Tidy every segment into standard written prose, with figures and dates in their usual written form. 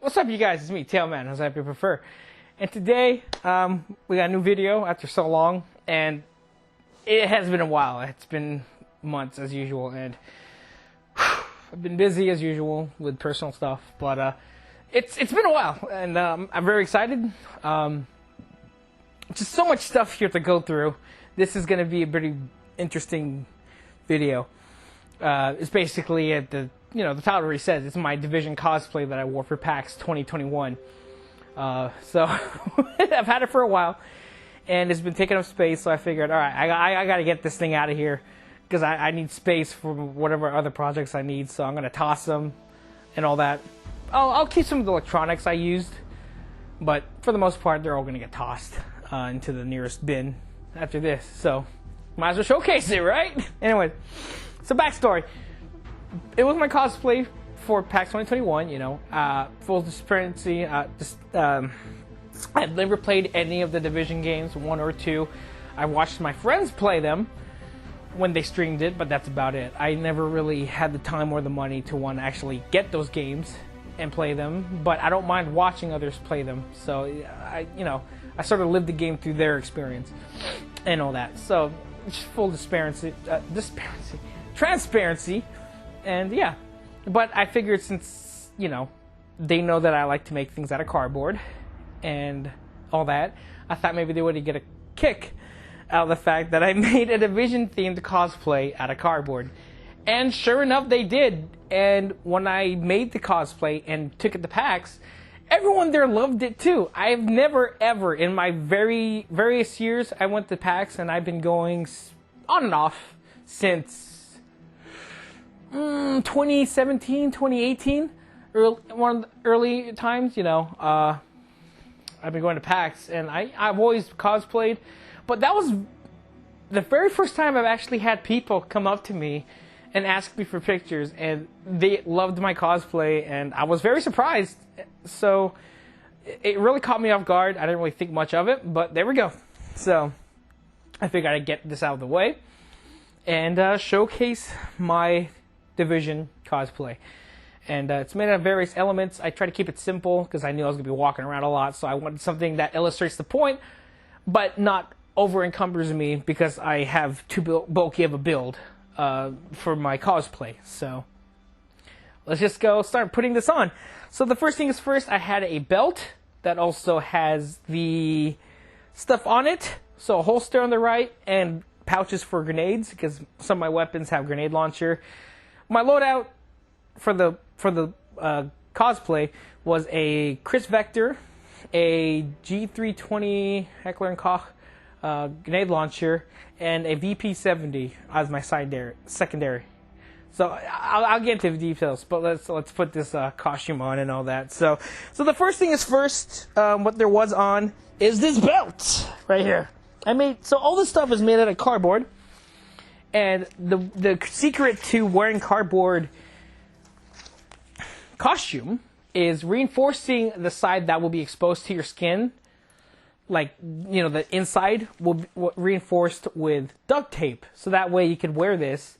What's up, you guys? It's me, Tailman, as I prefer. And today, we got a new video after so long, and it has been a while. It's been months as usual, and I've been busy as usual with personal stuff, but it's been a while, and I'm very excited. Just so much stuff here to go through. This is going to be a pretty interesting video. It's basically the title already says it's my Division cosplay that I wore for PAX 2021. So I've had it for a while, and it's been taking up space. So I figured, all right, I got to get this thing out of here because I need space for whatever other projects I need. So I'm gonna toss them and all that. I'll keep some of the electronics I used, but for the most part, they're all gonna get tossed into the nearest bin after this. So might as well showcase it, right? Anyway, so backstory. It was my cosplay for PAX 2021, full transparency. I've never played any of the Division games, 1 or 2. I watched my friends play them when they streamed it, but that's about it. I never really had the time or the money to want to actually get those games and play them, but I don't mind watching others play them. So I sort of lived the game through their experience and all that. So just full transparency. And yeah, but I figured since, they know that I like to make things out of cardboard and all that, I thought maybe they would get a kick out of the fact that I made a Division-themed cosplay out of cardboard. And sure enough, they did. And when I made the cosplay and took it to PAX, everyone there loved it too. I've never ever, in my various years I went to PAX, and I've been going on and off since 2017, 2018, one of the early times, I've been going to PAX, and I've always cosplayed, but that was the very first time I've actually had people come up to me and ask me for pictures, and they loved my cosplay, and I was very surprised. So it really caught me off guard. I didn't really think much of it, but there we go. So I figured I'd get this out of the way and showcase my Division cosplay. And it's made out of various elements. I try to keep it simple because I knew I was going to be walking around a lot, so I wanted something that illustrates the point but not over encumbers me because I have too bulky of a build for my cosplay. So let's just go start putting this on. So the first thing is first, I had a belt that also has the stuff on it. So a holster on the right and pouches for grenades because some of my weapons have grenade launcher. My loadout for the cosplay was a Chris Vector, a G320 Heckler & Koch grenade launcher, and a VP70 as my secondary. So I'll get into the details, but let's put this costume on and all that. So the first thing is first, what there was on is this belt right here. So all this stuff is made out of cardboard. And the secret to wearing cardboard costume is reinforcing the side that will be exposed to your skin. Like, the inside will be reinforced with duct tape. So that way you can wear this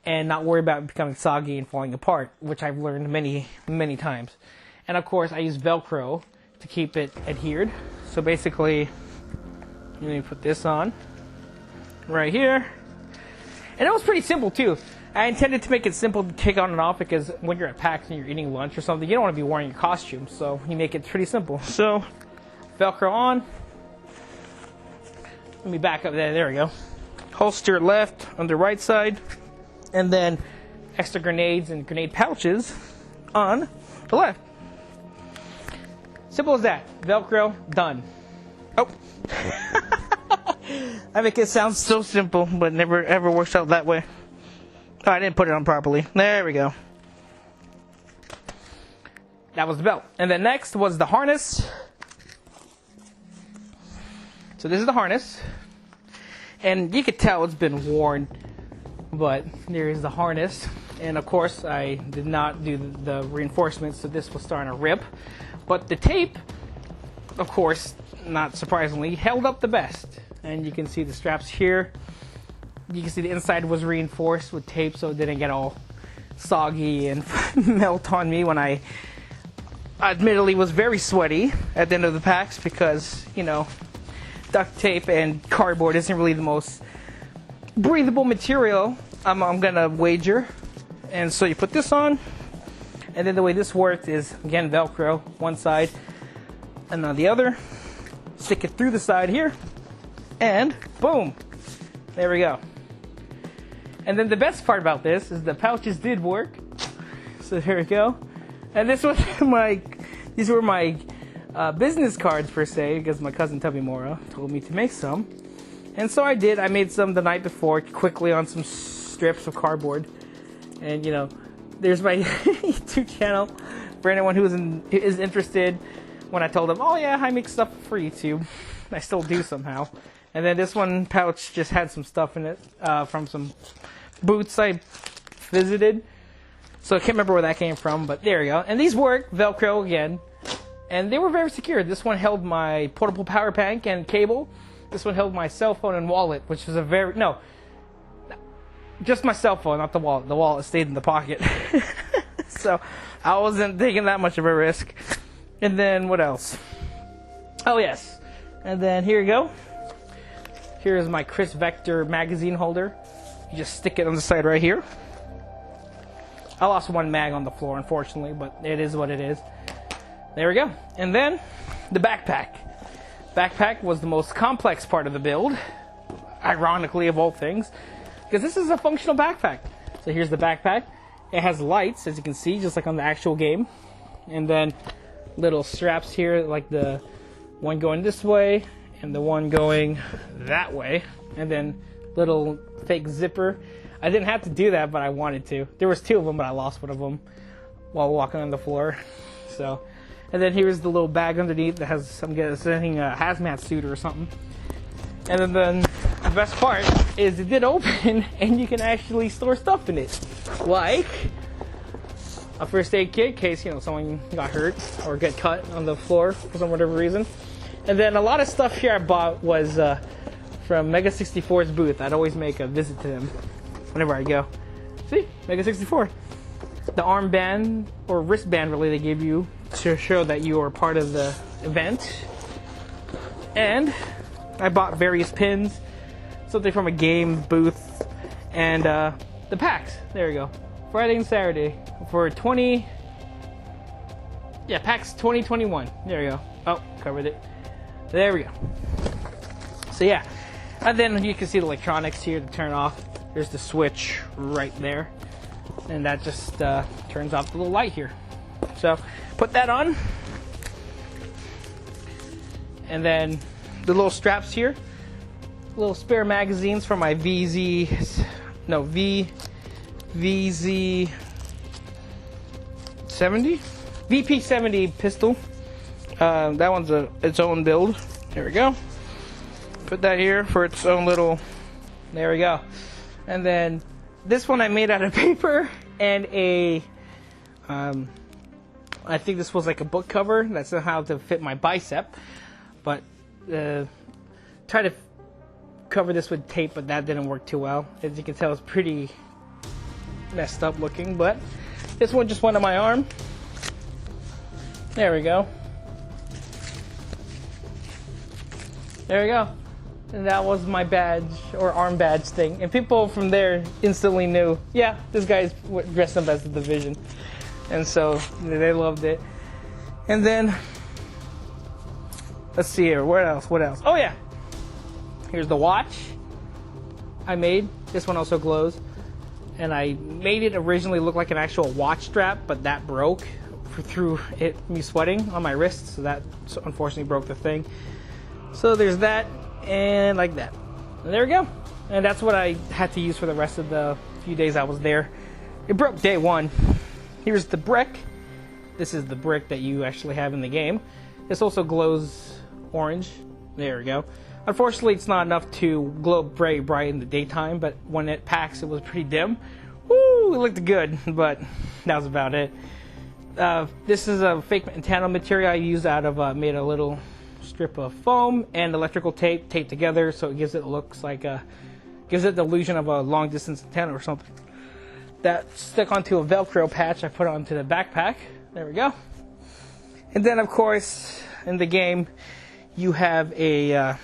and not worry about becoming soggy and falling apart, which I've learned many, many times. And of course, I use Velcro to keep it adhered. So basically, let me put this on right here. And it was pretty simple, too. I intended to make it simple to take on and off because when you're at PAX and you're eating lunch or something, you don't want to be wearing your costume, so you make it pretty simple. So, Velcro on. Let me back up there. There we go. Holster left on the right side. And then extra grenades and grenade pouches on the left. Simple as that. Velcro, done. Oh. I make it sound so simple, but never ever works out that way. Oh, I didn't put it on properly. There we go. That was the belt. And then next was the harness. So this is the harness. And you could tell it's been worn, but there is the harness. And of course, I did not do the reinforcements, so this was starting to rip. But the tape, of course, not surprisingly, held up the best. And you can see the straps here. You can see the inside was reinforced with tape so it didn't get all soggy and melt on me when I admittedly was very sweaty at the end of the packs because, you know, duct tape and cardboard isn't really the most breathable material, I'm gonna wager. And so you put this on, and then the way this worked is, again, Velcro, one side and on the other. Stick it through the side here, and boom, there we go. And then the best part about this is the pouches did work. So here we go. And this was these were my business cards per se, because my cousin Tubby Mora told me to make some. And so I did. I made some the night before, quickly on some strips of cardboard. And you know, there's my YouTube channel for anyone who is interested. When I told them, oh yeah, I make stuff for YouTube. I still do somehow. And then this one pouch just had some stuff in it from some booths I visited. So I can't remember where that came from, but there you go. And these work, Velcro again. And they were very secure. This one held my portable power bank and cable. This one held my cell phone and wallet, which was just my cell phone, not the wallet. The wallet stayed in the pocket. So I wasn't taking that much of a risk. And then what else? Oh yes. And then here you go. Here's my Chris Vector magazine holder. You just stick it on the side right here. I lost one mag on the floor, unfortunately, but it is what it is. There we go. And then the backpack. Backpack was the most complex part of the build, ironically of all things, because this is a functional backpack. So here's the backpack. It has lights, as you can see, just like on the actual game. And then little straps here, like the one going this way and the one going that way, and then little fake zipper. I didn't have to do that, but I wanted to. There was two of them, but I lost one of them while walking on the floor. So, and then here's the little bag underneath that has, I'm guessing, a hazmat suit or something. And then the best part is it did open and you can actually store stuff in it, like a first aid kit in case, you know, someone got hurt or get cut on the floor for some whatever reason. And then a lot of stuff here I bought was from Mega 64's booth. I'd always make a visit to them whenever I go. See, Mega 64. The armband or wristband really they give you to show that you are part of the event. And I bought various pins, something from a game booth, and the packs. There we go. Friday and Saturday for PAX 2021. There we go. Oh, covered it. There we go. So yeah, and then you can see the electronics here to turn off. There's the switch right there, and that just turns off the little light here. So put that on, and then the little straps here, little spare magazines for my VZ70 VP70 pistol. That one's its own build. There we go. Put that here for its own little. There we go. And then this one I made out of paper and a. I think this was like a book cover. That's how to fit my bicep, but tried to cover this with tape, but that didn't work too well. As you can tell, it's pretty messed up looking, but this one just went on my arm. There we go. There we go. And that was my badge or arm badge thing. And people from there instantly knew, yeah, this guy's dressed up as the Division. And so they loved it. And then, let's see here, what else? Oh yeah, here's the watch I made. This one also glows. And I made it originally look like an actual watch strap, but that broke through me sweating on my wrist. So that unfortunately broke the thing. So there's that, and like that. And there we go. And that's what I had to use for the rest of the few days I was there. It broke day one. Here's the brick. This is the brick that you actually have in the game. This also glows orange. There we go. Unfortunately, it's not enough to glow very bright in the daytime, but when it packs, it was pretty dim. Woo, it looked good, but that was about it. This is a fake antenna material I used out of, made a little strip of foam and electrical tape taped together, so it gives it gives it the illusion of a long distance antenna or something. That stuck onto a Velcro patch I put onto the backpack. There we go. And then, of course, in the game, you have a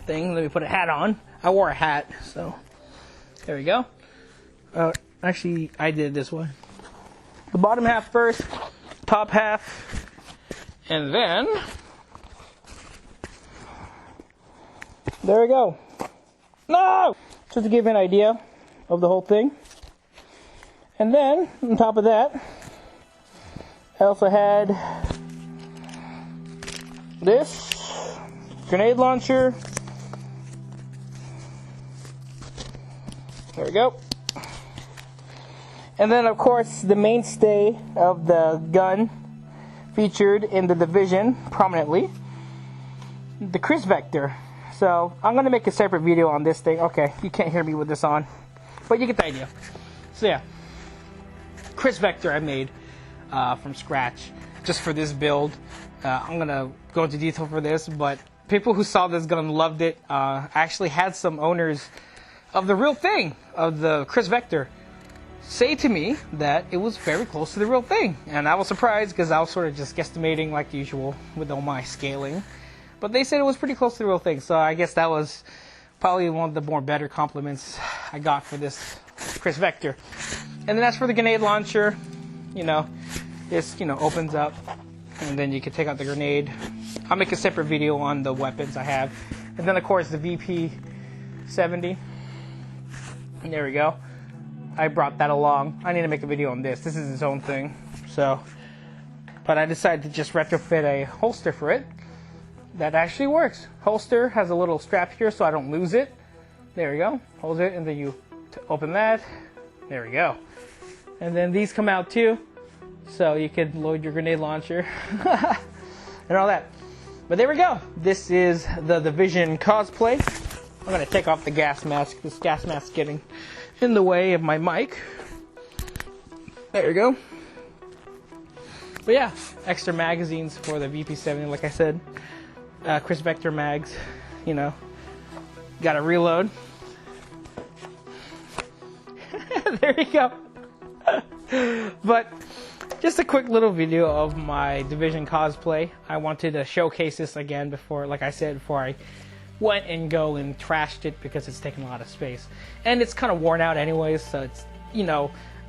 thing. Let me put a hat on. I wore a hat, so there we go. Actually, I did it this way. The bottom half first, top half, and then there we go. No! Just to give you an idea of the whole thing. And then, on top of that, I also had this grenade launcher. There we go. And then, of course, the mainstay of the gun featured in the Division prominently, the Chris Vector. So I'm going to make a separate video on this thing. Okay, you can't hear me with this on, but you get the idea. So yeah, Chris Vector I made from scratch just for this build. I'm going to go into detail for this, but people who saw this gun loved it. I actually had some owners of the real thing, of the Chris Vector, say to me that it was very close to the real thing. And I was surprised because I was sort of just guesstimating like usual with all my scaling. But they said it was pretty close to the real thing, so I guess that was probably one of the more better compliments I got for this Chris Vector. And then as for the grenade launcher, this, opens up, and then you can take out the grenade. I'll make a separate video on the weapons I have. And then, of course, the VP-70. And there we go. I brought that along. I need to make a video on this. This is its own thing. But I decided to just retrofit a holster for it. That actually works. Holster has a little strap here so I don't lose it. There we go. Hold it, and then you open that. There we go. And then these come out too, so you can load your grenade launcher and all that. But there we go. This is the Division Cosplay. I'm gonna take off the gas mask. This gas mask is getting in the way of my mic. There we go. But yeah, extra magazines for the VP-70, like I said. Chris Vector mags, got to reload. There you go. But just a quick little video of my Division cosplay. I wanted to showcase this again before, like I said, before I went and trashed it because it's taking a lot of space. And it's kind of worn out anyways, so it's,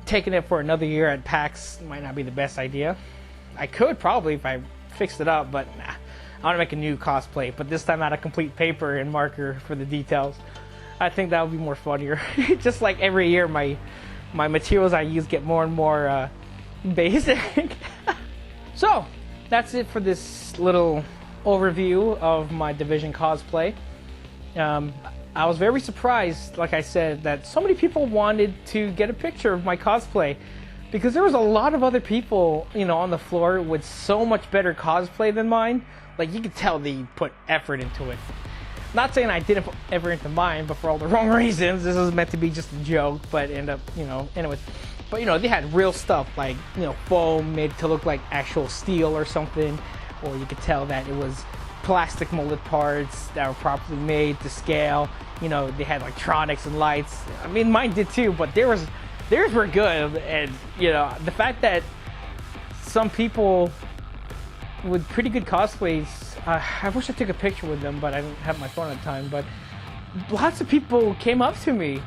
taking it for another year at PAX might not be the best idea. I could probably if I fixed it up, but nah. I want to make a new cosplay, but this time out of complete paper and marker for the details. I think that would be more funnier. Just like every year, my materials I use get more and more basic. So, that's it for this little overview of my Division cosplay. I was very surprised, like I said, that so many people wanted to get a picture of my cosplay. Because there was a lot of other people, on the floor with so much better cosplay than mine. Like, you could tell they put effort into it. Not saying I didn't put effort into mine, but for all the wrong reasons. This was meant to be just a joke, but ended up, anyways. But, they had real stuff, like, foam made to look like actual steel or something. Or you could tell that it was plastic molded parts that were properly made to scale. They had electronics and lights. I mean, mine did too, but theirs were good. And, the fact that some people with pretty good cosplays, I wish I took a picture with them, but I didn't have my phone at the time, but lots of people came up to me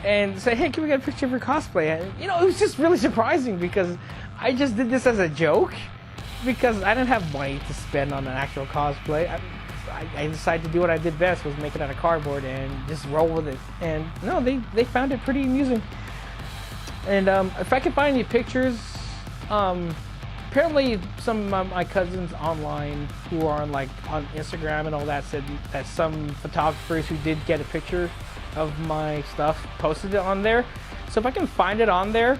and said, hey, can we get a picture of your cosplay? And, it was just really surprising because I just did this as a joke because I didn't have money to spend on an actual cosplay. I decided to do what I did best, was make it out of cardboard and just roll with it. And no, they found it pretty amusing. And if I can find any pictures, apparently some of my cousins online who are on Instagram and all that said that some photographers who did get a picture of my stuff posted it on there. So if I can find it on there,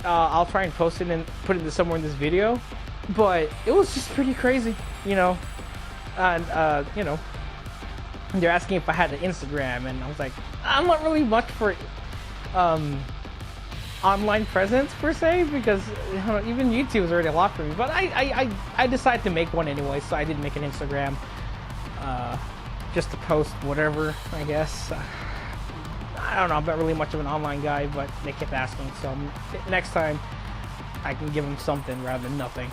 I'll try and post it and put it somewhere in this video. But it was just pretty crazy, and they're asking if I had an Instagram, and I was like, I'm not really much for online presence per se, because even YouTube is already a lot for me. But I decided to make one anyway, so I did make an Instagram just to post whatever, I guess. I don't know, I'm not really much of an online guy, but they kept asking, so next time I can give them something rather than nothing.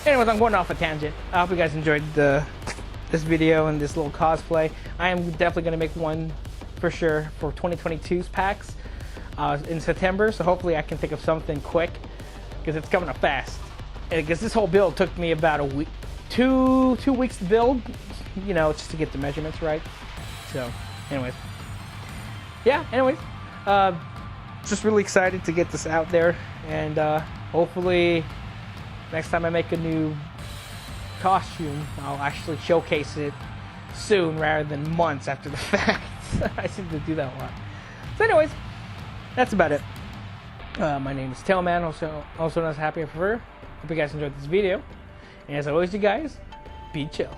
Anyways, I'm going off a tangent. I hope you guys enjoyed this video and this little cosplay. I am definitely going to make one for sure for 2022's packs in September. So hopefully I can think of something quick because it's coming up fast. Because this whole build took me about a week, two weeks to build. You know, just to get the measurements right. So, anyways, yeah. Anyways, just really excited to get this out there, and hopefully next time I make a new costume, I'll actually showcase it soon rather than months after the fact. I seem to do that a lot. So, anyways, that's about it. My name is Tailman, also known as Happy Forever. Hope you guys enjoyed this video, and as always, you guys, be chill.